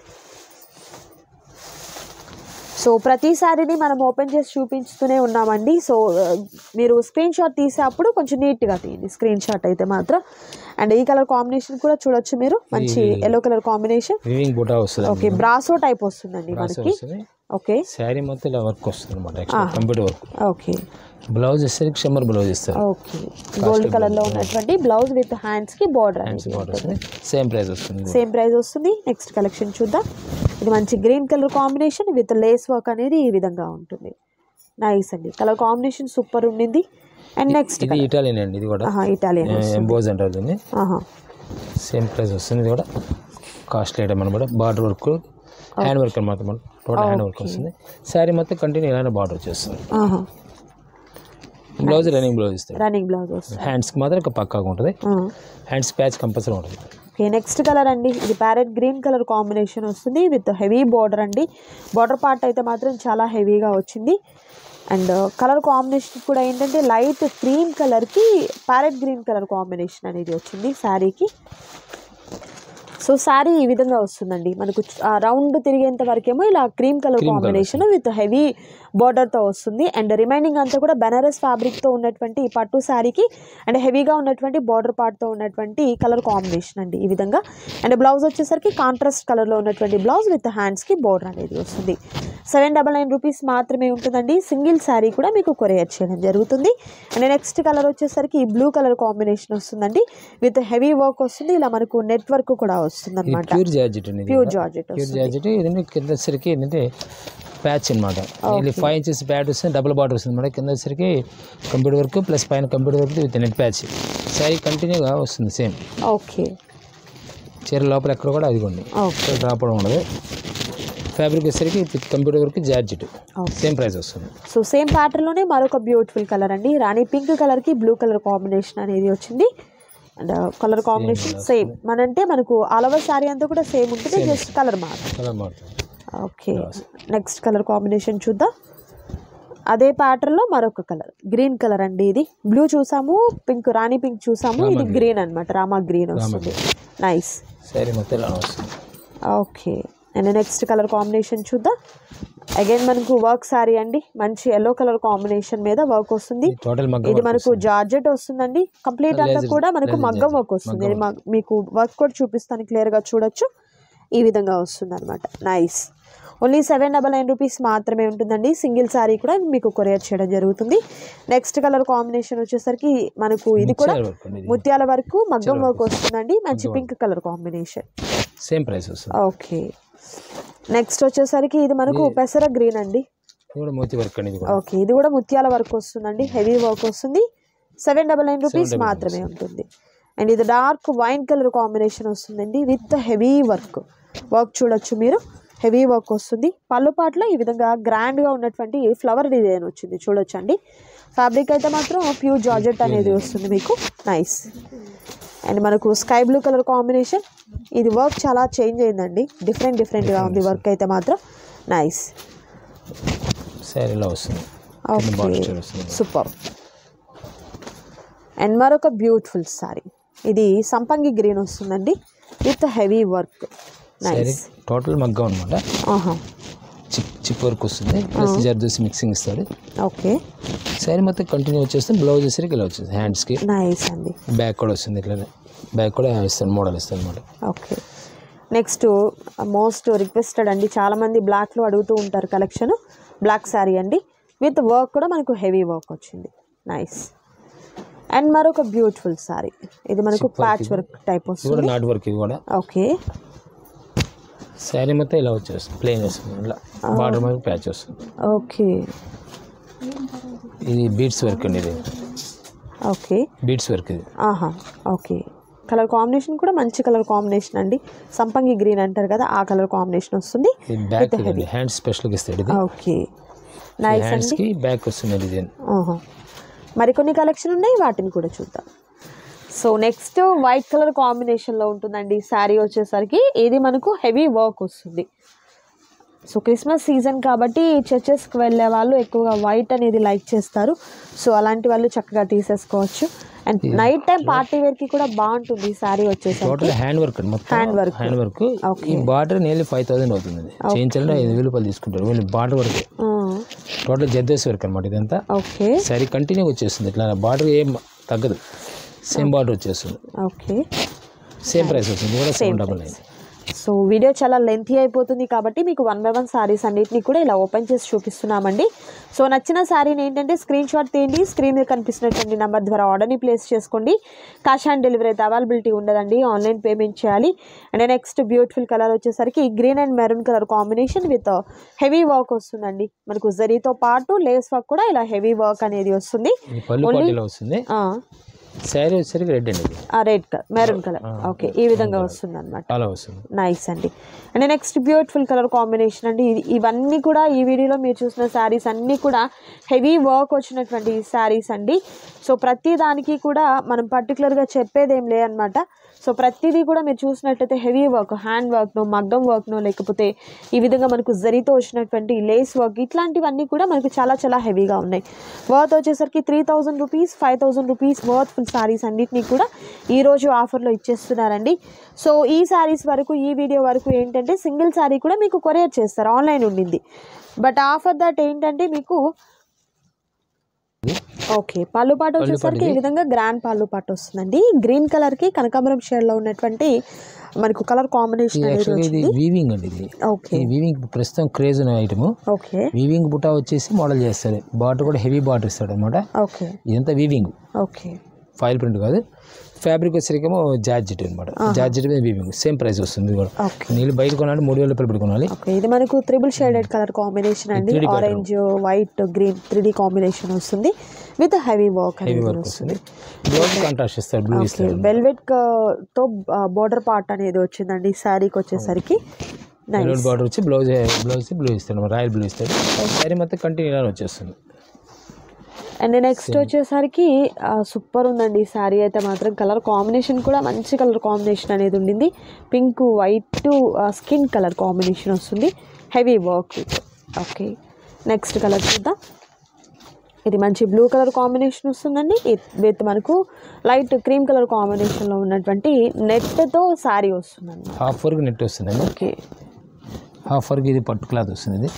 సో ప్రతి శారీని మనం ఓపెన్ చేసి చూపించుతూనే ఉన్నామండి. సో మీరు స్క్రీన్ షాట్ తీసేటప్పుడు కొంచెం నీట్గా తీయండి స్క్రీన్ షాట్ అయితే మాత్రం. అండ్ ఈ కలర్ కాంబినేషన్ కూడా చూడొచ్చు మీరు, మంచి yellow colour combination. Okay, brasso type వస్తుందండి మనకి. ఓకే, శారీ మొత్తం ఇలా వర్క్ వస్తుంది అనమాట, కంప్యూటర్ వర్క్. ఓకే, బ్లౌజ్ వచ్చేసరికి షమ్మర్ బ్లౌజ్ ఇస్తారు. ఓకే, గోల్డ్ కలర్ లో ఉన్నటువంటి బ్లౌజ్ విత్ హ్యాండ్స్ కి బార్డర్ సేమ్ ప్రైస్ వస్తుంది. సేమ్ ప్రైస్ వస్తుంది. నెక్స్ట్ కలెక్షన్ చూద్దాం. ఇది మంచి green colour combination with lace work అనేది ఈ విధంగా ఉంటుంది. నైస్ అండి, కలర్ కాంబినేషన్ సూపర్ ఉండింది. అండ్ నెక్స్ట్ ఇది ఇటాలియన్ అండి, ఇది కూడా ఇటాలియన్ ఎంబోజ్ అంటారు దీన్ని. సేమ్ ప్రైస్ వస్తుంది. ఇది కూడా కాస్ట్లీ ఐటమ్ అనమాట. బార్డర్ వర్క్, హ్యాండ్ వర్క్ అనమాట, టోటల్ హ్యాండ్ వర్క్ వస్తుంది. శారీ మొత్తం కంటిన్యూ ఇలానే బార్డర్ వచ్చేస్తుంది. బ్లౌజ్ రన్నింగ్ బ్లౌజ్ ఇస్తారు. రన్నింగ్ బ్లౌజ్ వస్తుంది. హ్యాండ్స్కి మాత్రం పక్కాగా ఉంటుంది. హ్యాండ్స్ ప్యాచ్ కంపల్సరీ ఉంటుంది. ఓకే, నెక్స్ట్ కలర్ అండి, ఇది ప్యారెట్ గ్రీన్ కలర్ కాంబినేషన్ వస్తుంది విత్ హెవీ బార్డర్ అండి. బార్డర్ పార్ట్ అయితే మాత్రం చాలా హెవీగా వచ్చింది. అండ్ కలర్ కాంబినేషన్ కూడా ఏంటంటే లైట్ క్రీమ్ కలర్కి ప్యారెట్ గ్రీన్ కలర్ కాంబినేషన్ అనేది వచ్చింది శారీకి. సో శారీ ఈ విధంగా వస్తుందండి మనకు. రౌండ్ తిరిగేంత వరకేమో ఇలా cream colour combination with heavy బార్డర్తో వస్తుంది. అండ్ రిమైనింగ్ అంతా కూడా బెనారస్ ఫ్యాబ్రిక్తో ఉన్నటువంటి పట్టు శారీకి అండ్ హెవీగా ఉన్నటువంటి బార్డర్ పార్ట్తో ఉన్నటువంటి కలర్ కాంబినేషన్ అండి ఈ విధంగా. అండ్ బ్లౌజ్ వచ్చేసరికి కాంట్రాస్ట్ కలర్లో ఉన్నటువంటి బ్లౌజ్ విత్ హ్యాండ్స్కి బార్డర్ అనేది వస్తుంది. 799 రూపీస్ మాత్రమే ఉంటుందండి. సింగిల్ శారీ కూడా మీకు కొరియర్ చేయడం జరుగుతుంది. అండ్ నెక్స్ట్ కలర్ వచ్చేసరికి బ్లూ కలర్ కాంబినేషన్ వస్తుందండి విత్ హెవీ వర్క్ వస్తుంది. ఇలా మనకు నెట్ వర్క్ కూడా వస్తుంది అనమాట. Pure georgette, pure georgette. ఇది కింద సరికి ఏంటంటే ప్యాచ్ అనమాట. 5 inches ప్యాడ్ వస్తుంది, డబుల్ బార్డర్ వస్తుంది అనమాట. కింద సరికి కంప్యూటర్ వర్క్ ప్లస్ పైన computer work with net patch. Sari కంటిన్యూగా వస్తుంది సేమ్. ఓకే, చీర లోపల ఎక్కడ కూడా అదిగోండి డ్రాప్ ఉండదు. ఫ్యాబ్రిక్ వచ్చేసరికి computer work georgette, same price వస్తుంది. సో సేమ్ ప్యాటర్న్లోనే మరొక బ్యూటిఫుల్ కలర్ అండి, రాణి పింక్ కలర్కి బ్లూ కలర్ కాంబినేషన్ అనేది వచ్చింది. అండ్ కలర్ కాంబినేషన్ సేమ్ మనంటే మనకు ఆల్ ఓవర్ శారీ అంతా కూడా సేమ్ ఉంటుంది, జస్ట్ కలర్ మారుతుంది. ఓకే, నెక్స్ట్ కలర్ కాంబినేషన్ చూద్దాం. అదే ప్యాటర్న్లో మరొక కలర్ గ్రీన్ కలర్ అండి. ఇది బ్లూ చూసాము, పింక్ రాణి పింక్ చూసాము, ఇది గ్రీన్ అనమాట, రామా గ్రీన్ వస్తుంది. Nice. Okay, and next colour combination చూద్దాం. అగైన్ మనకు వర్క్ శారీ అండి, మంచి ఎల్లో కలర్ కాంబినేషన్ మీద వర్క్ వస్తుంది. ఇది మనకు జార్జెట్ వస్తుందండి. కంప్లీట్ అంతా కూడా మనకు మగ్గం వర్క్ వస్తుంది. మీకు వర్క్ కూడా చూపిస్తాను, క్లియర్గా చూడొచ్చు. ఈ విధంగా వస్తుంది అనమాట. నైస్. ఓన్లీ 799 రూపీస్ మాత్రమే ఉంటుందండి. సింగిల్ శారీ కూడా మీకు కొరియర్ చేయడం జరుగుతుంది. నెక్స్ట్ కలర్ కాంబినేషన్ వచ్చేసరికి మనకు ఇది కూడా ముత్యాల వరకు మగ్గం వర్క్ వస్తుందండి. మంచి pink colour combination, same price వస్తుంది. ఓకే. నెక్స్ట్ వచ్చేసరికి ఇది మనకు పెసర గ్రీన్ అండి. ఓకే, ఇది కూడా ముత్యాల వర్క్ వస్తుందండి. హెవీ వర్క్ వస్తుంది. 799 రూపీస్ మాత్రమే ఉంటుంది. అండ్ ఇది డార్క్ వైన్ కలర్ కాంబినేషన్ వస్తుందండి విత్ హెవీ వర్క్. వర్క్ చూడొచ్చు మీరు, హెవీ వర్క్ వస్తుంది. పళ్ళు పాటలో ఈ విధంగా గ్రాండ్గా ఉన్నటువంటి ఫ్లవర్ డిజైన్ వచ్చింది చూడొచ్చు అండి. ఫ్యాబ్రిక్ అయితే మాత్రం ప్యూర్ జార్జెట్ అనేది వస్తుంది మీకు. నైస్. అండ్ మనకు స్కై బ్లూ కలర్ కాంబినేషన్. ఇది వర్క్ చాలా చేంజ్ అయిందండి, డిఫరెంట్గా ఉంది వర్క్ అయితే మాత్రం. నైస్. సూపర్. అండ్ మరొక బ్యూటిఫుల్ సారీ, ఇది సంపంగి గ్రీన్ వస్తుందండి with heavy work. Nice. Total మగ్గం అనమాట. చిప్ వర్క్ వస్తుంది, ప్లస్ జర్దోసి మిక్సింగ్ ఇస్తాడు. ఓకే. శారీ మొత్తం కంటిన్యూ వచ్చేస్తే బ్లౌజ్ వచ్చేసరికి ఇలా వచ్చేసి హ్యాండ్స్కి. నైస్ అండి. బ్యాక్ కూడా వస్తుంది, ఇట్లా బ్యాక్ కూడా ఇస్తాను, మోడల్ ఇస్తాను అనమాట. ఓకే. నెక్స్ట్ మోస్ట్ రిక్వెస్టెడ్ అండి, చాలామంది బ్లాక్లో అడుగుతూ ఉంటారు కలెక్షన్. బ్లాక్ శారీ అండి విత్ వర్క్ కూడా మనకు హెవీ వర్క్ వచ్చింది. నైస్. అండ్ మరొక బ్యూటిఫుల్ శారీ, ఇది మనకు ప్యాచ్ వర్క్ టైప్ వస్తుంది. నాట్ వర్క్ ఇది కూడా. ఓకే. శారీ మొత్తం ఇలా వచ్చేస్తుంది, ప్లెయిన్ వస్తుంది, ఇలా బార్డర్ మీద ప్యాచ్ వస్తుంది. ఓకే. ఇది బీడ్స్ వర్క్ అండి. ఇది ఓకే, బీడ్స్ వర్క్ ఇది. ఓకే. కలర్ కాంబినేషన్ కూడా మంచి కలర్ కాంబినేషన్ అండి. సంపంగి గ్రీన్ అంటారు కదా, ఆ కలర్ కాంబినేషన్ వస్తుంది. బ్యాక్ హ్యాండ్ స్పెషల్గా ఇస్తాడు ఇది. ఓకే. నైస్ అండి. బ్యాక్ వస్తుంది డిజైన్. మరికొన్ని కలెక్షన్ ఉన్నాయి, వాటిని కూడా చూద్దాం. సో నెక్స్ట్ వైట్ కలర్ కాంబినేషన్లో ఉంటుందండి శారీ వచ్చేసరికి. ఇది మనకు హెవీ వర్క్ వస్తుంది. సో క్రిస్మస్ సీజన్ కాబట్టి చర్చెస్కి వెళ్ళే వాళ్ళు ఎక్కువగా వైట్ అనేది లైక్ చేస్తారు. సో అలాంటి వాళ్ళు చక్కగా తీసేసుకోవచ్చు. అండ్ నైట్ టైం పార్టీ వేర్కి కూడా బాగుంటుంది ఈ శారీ వచ్చేసరికి. Hand work hand work. ఈ బార్డర్ నియర్లీ 5000 అవుతుంది. చేయించాలంటే 5000 రూపాయలు తీసుకుంటారు. వీళ్ళు border work total zardozi work అనమాట ఇదంతా. ఓకే. శారీ కంటిన్యూ వచ్చేస్తుంది, ఇట్లా బార్డర్ ఏం తగ్గదు, సేమ్ బార్డర్ వచ్చేస్తుంది. ఓకే. సేమ్ ప్రైస్ వస్తుంది కూడా, 799. సో వీడియో చాలా లెంతీ అయిపోతుంది కాబట్టి మీకు 1 by 1 శారీస్ అన్నిటిని కూడా ఇలా ఓపెన్ చేసి చూపిస్తున్నామండి. సో నచ్చిన శారీని ఏంటంటే స్క్రీన్ షాట్ తీయండి, స్క్రీన్ మీద కనిపిస్తున్నటువంటి నెంబర్ ద్వారా ఆర్డర్ని ప్లేస్ చేసుకోండి. క్యాష్ ఆన్ డెలివరీ అయితే అవైలబిలిటీ ఉండదండి, ఆన్లైన్ పేమెంట్ చేయాలి. అండ్ నెక్స్ట్ బ్యూటిఫుల్ కలర్ వచ్చేసరికి green and maroon colour combination with heavy work వస్తుందండి. మనకు జరీతో పాటు లేస్ వర్క్ కూడా ఇలా హెవీ వర్క్ అనేది వస్తుంది. శారీ వచ్చేసరికి రెడ్ అండి, red colour maroon colour. Okay, ఈ విధంగా వస్తుంది అనమాట. నైస్ అండి. And next beautiful colour combination అండి. ఇవన్నీ కూడా ఈ వీడియోలో మీరు చూసిన శారీస్ అన్నీ కూడా హెవీ వర్క్ వచ్చినటువంటి శారీస్ అండి. సో ప్రతి దానికి కూడా మనం పర్టికులర్గా చెప్పేదేం లేదనమాట. సో ప్రతిదీ కూడా మీరు చూసినట్లయితే హెవీ వర్క్, హ్యాండ్ వర్క్నో మగ్గం వర్క్నో లేకపోతే ఈ విధంగా మనకు జరీతో వచ్చినటువంటి లేస్ వర్క్, ఇట్లాంటివన్నీ కూడా మనకు చాలా చాలా హెవీగా ఉన్నాయి. వర్త్ వచ్చేసరికి 3000 రూపీస్ 5000 రూపీస్ వర్త్ఫుల్ శారీస్ అన్నిటినీ కూడా ఈరోజు ఆఫర్లో ఇచ్చేస్తున్నారండి. సో ఈ శారీస్ వరకు, ఈ వీడియో వరకు ఏంటంటే సింగిల్ శారీ కూడా మీకు కొరియర్ చేస్తారు, ఆన్లైన్ ఉండింది. బట్ ఆఫర్ దట్ ఏంటంటే మీకు ఓకే పళ్ళు పాటు వచ్చేసరికి ఈ విధంగా గ్రాండ్ పళ్ళు పాటు వస్తుందండి. గ్రీన్ కలర్ కి కనకాంబరం షేడ్ లో ఉన్నటువంటి మనకు కలర్ కాంబినేషన్ ఇది వీవింగ్ అండి. ఇది ఓకే, వీవింగ్ ప్రస్తుతం క్రేజ్ ఉన్న ఐటమ్. ఓకే, వీవింగ్ బుటా వచ్చేసి మోడల్ చేస్తారు. బార్డర్ కూడా హెవీ బార్డర్ ఇస్తాడు అనమాట. ఓకే, ఇదంతా వీవింగ్. ఓకే, ఫైల్ ప్రింట్ కాదు. ఫ్యాబ్రిక్ వచ్చేసరికేమో జార్జెట్ అనమాట. జార్జెట్ మీద వీవింగ్, సేమ్ ప్రైస్ వస్తుంది కూడా. నీళ్ళు బయట కొనాలి 3000 రూపాయలు పెట్టి కొనాలి. ఇది మనకు త్రిబుల్ షేడెడ్ కలర్ కాంబినేషన్ అండి. Orange, white, green 3D combination వస్తుంది విత్ హెవీ వర్క్ వస్తుంది. బ్లౌజ్ కాంట్రాస్ట్ ఇస్తారు, బ్లూ ఇస్తారు. వెల్వెట్ తో బోర్డర్ పార్ట్ అనేది వచ్చిందండి శారీకి వచ్చేసరికి. బార్డర్ వచ్చి బ్లౌజ్ బ్లూ ఇస్తాడు, రాయల్ బ్లూ ఇస్తాడు. శారీ మొత్తం కంటిన్యూ వచ్చేస్తుంది. అండ్ నెక్స్ట్ వచ్చేసరికి సూపర్ ఉందండి శారీ అయితే మాత్రం. కలర్ కాంబినేషన్ కూడా మంచి కలర్ కాంబినేషన్ అనేది ఉండింది. Pink, white, skin colour combination వస్తుంది, heavy work. Okay, next colour చూద్దాం. ఇది మంచి బ్లూ కలర్ కాంబినేషన్ వస్తుందండి విత్ మనకు లైట్ క్రీమ్ కలర్ కాంబినేషన్లో ఉన్నటువంటి నెట్తో శారీ వస్తుందండి. హాఫ్ వర్క్ నెట్ వస్తుందండి. ఓకే, హాఫ్ వర్క్ ఇది పట్టు క్లాత్ వస్తుంది.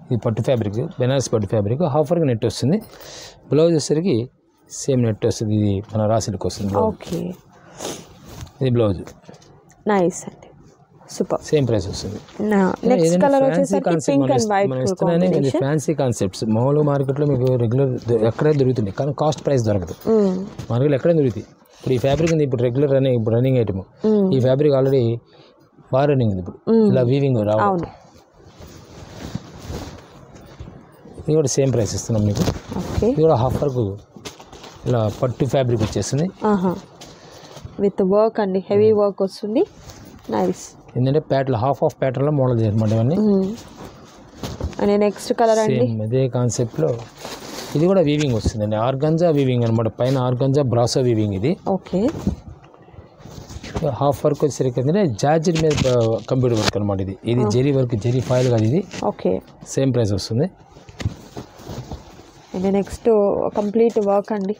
ఇది పట్టు ఫ్యాబ్రిక్, బెనారస్ పట్టు ఫ్యాబ్రిక్. హాఫ్ వర్క్ నెట్ వస్తుంది. బ్లౌజ్ వచ్చేసరికి సేమ్ నెట్ వస్తుంది. ఇది మన రాసిలకు వస్తుంది. ఓకే, ఇది బ్లౌజ్. నైస్ అండి, సూపర్. సేమ్ ప్రైస్ వస్తుంది. నెక్స్ట్ కలర్ వచ్చేసరికి pink and white combination. Fancy concepts మామూలుగా మార్కెట్లో మీకు రెగ్యులర్ ఎక్కడే దొరుకుతుంది, కానీ కాస్ట్ ప్రైస్ దొరకదు. మార్కెట్లో ఎక్కడే దొరుకుతాయి. ఇప్పుడు ఈ ఫ్యాబ్రిక్ ఉంది, ఇప్పుడు రెగ్యులర్ రన్నింగ్ ఐటమ్. ఈ ఫ్యాబ్రిక్ ఆల్రెడీ బాగా రన్నింగ్ ఉంది. ఇప్పుడు ఇలా వీవింగ్ రావాలి. ఇది కూడా సేమ్ ప్రైస్ ఇస్తున్నాం మీకు. ఇది కూడా హాఫ్ వర్క్ ఇలా పట్టు ఫ్యాబ్రిక్ వచ్చేస్తుంది విత్ వర్క్ అండి, హెవీ వర్క్ వస్తుంది. నైస్. ఏంటంటే ప్యాటర్న్ హాఫ్ ఆఫ్ ప్యాటర్న్లో మోడల్ చేయమాట ఇవన్నీ. అండ్ నెక్స్ట్ కలర్ అండి అదే కాన్సెప్ట్లో ఇది కూడా వీవింగ్ వస్తుందండి. ఆర్గంజా వీవింగ్ అనమాట, పైన ఆర్గంజా బ్రాసో వీవింగ్. ఇది ఓకే. హాఫ్ వర్క్ వచ్చేసరికి ఏంటంటే జార్జెట్ మీద కంప్యూటర్ వర్క్ అనమాట. ఇది జెరీ వర్క్, జెరీ ఫాయిల్ కాదు ఇది. ఓకే. సేమ్ ప్రైస్ వస్తుంది. అండ్ నెక్స్ట్ కంప్లీట్ వర్క్ అండి.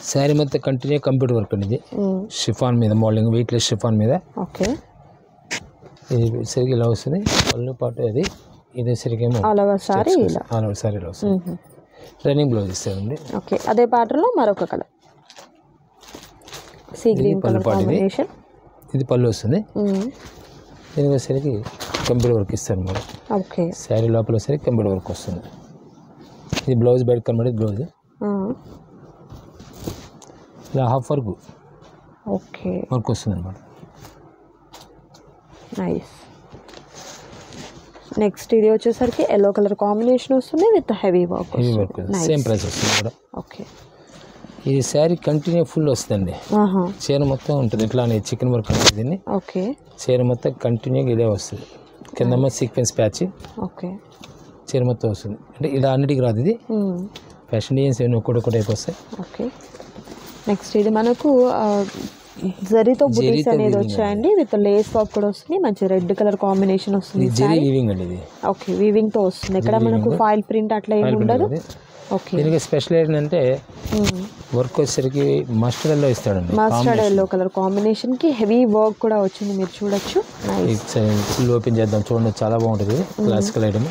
శారీ మొత్తం కంటిన్యూ కంప్యూటర్ వర్క్ అండి. ఇది షిఫాన్ మీద మోడలింగ్, వెయిట్లెస్ షిఫాన్ మీద. ఓకే. ఇది సరిగ్గా ఇలా వస్తుంది పళ్ళు పాటు. ఇది సరిగేమో ఆల్ ఓవర్ సారీ ఇలా వస్తుంది. రన్నింగ్ బ్లౌజ్ ఇస్తారండి. ఓకే. అదే ప్యాటర్న్లో మరొక colour sea green colour combination. ఇది పళ్ళు వస్తుంది. దీనికి వచ్చేసరికి కంప్యూటర్ వర్క్ ఇస్తారు మేడం. ఓకే. శారీ లోపల వచ్చేసరికి కంప్యూటర్ వర్క్ వస్తుంది. ఇది బ్లౌజ్ బయట కనబడి బ్లౌజ్ ఇలా హాఫ్ వర్క్ ఓకే వర్క్ వస్తుంది అనమాట. నైస్. నెక్స్ట్ ఇది వచ్చేసరికి ఎల్లో కలర్ కాంబినేషన్ వస్తుంది with heavy work. Same price వస్తుంది కూడా. ఓకే. ఈ శారీ కంటిన్యూ ఫుల్ వస్తుందండి. చీర మొత్తం ఉంటుంది ఇట్లానే చికెన్ వర్క్ ఉంటుంది దీన్ని. ఓకే. చీర మొత్తం కంటిన్యూగా ఇదే వస్తుంది. కిందమ్మ సీక్వెన్స్ ప్యాచ్. ఓకే. చీర మొత్తం వస్తుంది. అంటే ఇలా అన్నిటికి రాదు. ఇది ఫ్యాషన్ డిజైన్స్ ఏమైనా ఒక్కొక్కటి టైప్ వస్తాయి. ఓకే. నెక్స్ట్ ఇది మనకు జరీతో బుటీస్ అనేది వచ్చాయండి, విత్ లేస్ వర్క్ కూడా వస్తుంది. మంచి రెడ్ కలర్ కాంబినేషన్ వస్తుంది. జరీ వీవింగ్ అండి ఇది. ఓకే. వీవింగ్ తో వస్తుంది. ఇక్కడ మనకు ఫాయిల్ ప్రింట్ అట్లా ఏమి ఉండదు. ఓకే. దీనికి స్పెషల్ ఏంటంటే వర్క్ వచ్చేసరికి మస్టర్డ్ ఎల్లో ఇస్తాడండి. మస్టర్డ్ ఎల్లో కలర్ కాంబినేషన్ కి హెవీ వర్క్ కూడా వచ్చింది, మీరు చూడొచ్చు. ఫుల్ ఓపెన్ చేద్దాం చూడండి, చాలా బాగుంటుంది. Classical item.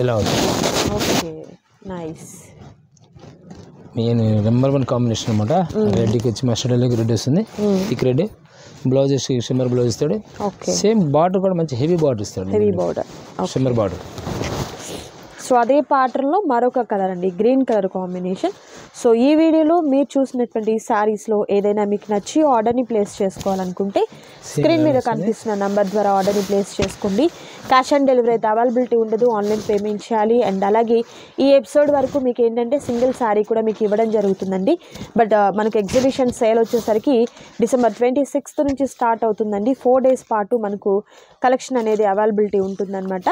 ఇలా అవుతుంది. Okay. Nice. Main number 1 combination అనమాట. రెడ్కి వచ్చి మస్టర్డ్ ఎల్లోకి రెడ్ వస్తుంది. Thick red blouse shimmer blouse ఇస్తాడు. సేమ్ బార్డర్ కూడా మంచి హెవీ బార్డర్ ఇస్తాడు. Heavy border, shimmer border. So అదే ప్యాటర్న్లో మరొక కలర్ అండి, గ్రీన్ కలర్ కాంబినేషన్. సో ఈ వీడియోలో మీరు చూసినటువంటి శారీస్లో ఏదైనా మీకు నచ్చి ఆర్డర్ని ప్లేస్ చేసుకోవాలనుకుంటే స్క్రీన్ మీద కనిపిస్తున్న నంబర్ ద్వారా ఆర్డర్ని ప్లేస్ చేసుకోండి. క్యాష్ ఆన్ డెలివరీ అయితే అవైలబిలిటీ ఉండదు, ఆన్లైన్ పేమెంట్ చేయాలి. అండ్ అలాగే ఈ ఎపిసోడ్ వరకు మీకు ఏంటంటే సింగిల్ శారీ కూడా మీకు ఇవ్వడం జరుగుతుందండి. బట్ మనకు ఎగ్జిబిషన్ సేల్ వచ్చేసరికి December 26th నుంచి స్టార్ట్ అవుతుందండి. 4 days పాటు మనకు కలెక్షన్ అనేది అవైలబిలిటీ ఉంటుందన్నమాట.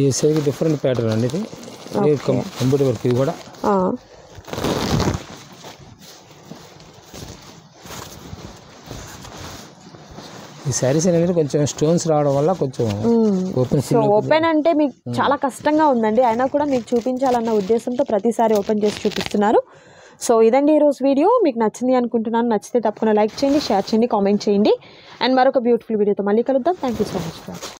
ఈ సైజ్ డిఫరెంట్ ప్యాటర్న్ అండి. ఇది కంప్యూటర్ వర్క్. ఇది కూడా ఈ శారీస్ అనేది కొంచెం స్టోన్స్ రావడం వల్ల కొంచెం ఓపెన్. సో ఓపెన్ అంటే మీకు చాలా కష్టంగా ఉందండి, అయినా కూడా మీకు చూపించాలన్న ఉద్దేశంతో ప్రతిసారి ఓపెన్ చేసి చూపిస్తున్నారు. సో ఇదండి ఈరోజు వీడియో. మీకు నచ్చింది అనుకుంటున్నాను. నచ్చితే తప్పకుండా లైక్ చేయండి, షేర్ చేయండి, కామెంట్ చేయండి. అండ్ మరొక బ్యూటిఫుల్ వీడియోతో మళ్ళీ కలుద్దాం. Thank you so much.